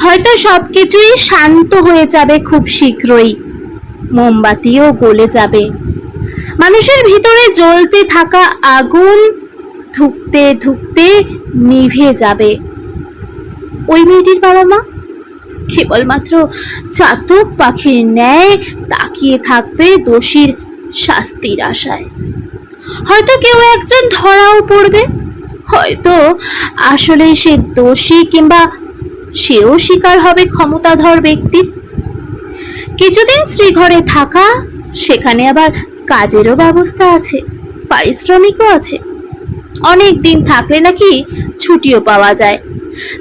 হয়তো সবকিছুই শান্ত হয়ে যাবে খুব শীঘ্রই, মোমবাতিও গলে যাবে, মানুষের ভিতরে জ্বলতে থাকা আগুন ধুঁকতে ধুঁকতে নিভে যাবে। ওই মেয়েটির বাবা মা কেবলমাত্র চাতক পাখির ন্যায় তাকিয়ে থাকবে দোষীর শাস্তির আশায়। হয়তো কেউ একজন ধরাও পড়বে, হয়তো আসলে সে দোষী, কিংবা সেও শিকার হবে ক্ষমতাধর ব্যক্তির। কিছুদিন শ্রীঘরে থাকা, সেখানে আবার কাজেরও ব্যবস্থা আছে, পারিশ্রমিকও আছে। অনেক দিন থাকলে নাকি ছুটিও পাওয়া যায়।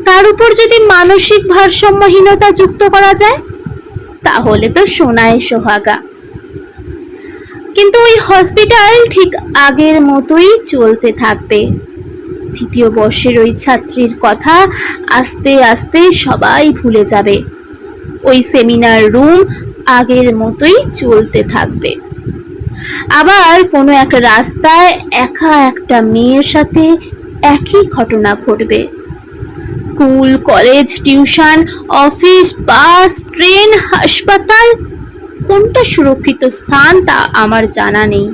তার উপর যদি মানসিক ভারসাম্যহীনতা যুক্ত করা যায়, তাহলে তো সোনায় সোহাগা। কিন্তু ওই হসপিটাল ঠিক আগের মতোই চলতে থাকবে। তৃতীয় বর্ষের ওই ছাত্রীর কথা আস্তে আস্তে সবাই ভুলে যাবে। ওই সেমিনার রুম আগের মতোই চলতে থাকবে। আবার কোনো এক রাস্তায় একা একটা মেয়ের সাথে একই ঘটনা ঘটবে। স্কুল, কলেজ, টিউশন, অফিস, বাস, ট্রেন, হাসপাতাল, কোনটা সুরক্ষিত স্থান তা আমার জানা নেই।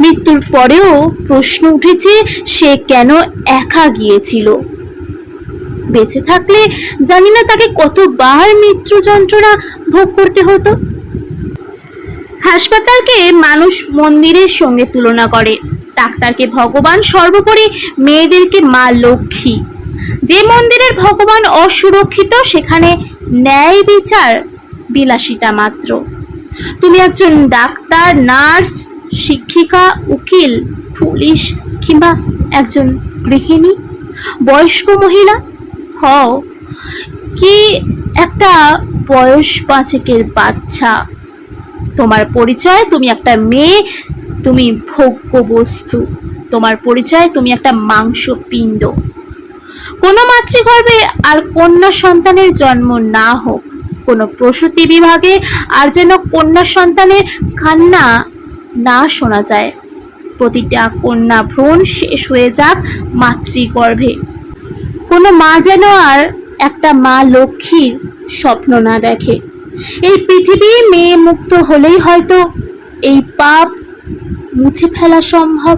মৃত্যুর পরেও প্রশ্ন উঠেছে, সে কেন একা গিয়েছিল? বেঁচে থাকলে জানি না তাকে কতবার মৃত্যু যন্ত্রণা ভোগ করতে হতো। হাসপাতালকে মানুষ মন্দিরের সঙ্গে তুলনা করে, ডাক্তারকে ভগবান, সর্বোপরি মেয়েদেরকে মা লক্ষ্মী। যে মন্দিরের ভগবান অসুরক্ষিত, সেখানে ন্যায় বিচার বিলাসিতা মাত্র। তুমি একজন ডাক্তার, নার্স, শিক্ষিকা, উকিল, পুলিশ, কিংবা একজন গৃহিণী, বয়স্ক মহিলা হও, কি একটা বয়স 5 বাচ্চা, তোমার পরিচয় তুমি একটা মেয়ে, তুমি ভোগ্য বস্তু। তোমার পরিচয় তুমি একটা মাংসপিণ্ড। কোনো মাতৃগর্ভে আর কন্যা সন্তানের জন্ম না হোক, কোনো প্রসূতি বিভাগে আর যেন কন্যা সন্তানের কান্না না শোনা যায়। প্রতিটা কন্যা ভ্রূণ শেষ হয়ে যাক মাতৃগর্ভে। কোনো মা যেন আর একটা মা লক্ষ্মীর স্বপ্ন না দেখে। এই পৃথিবী মেয়ে মুক্ত হলেই হয়তো এই পাপ মুছে ফেলা সম্ভব।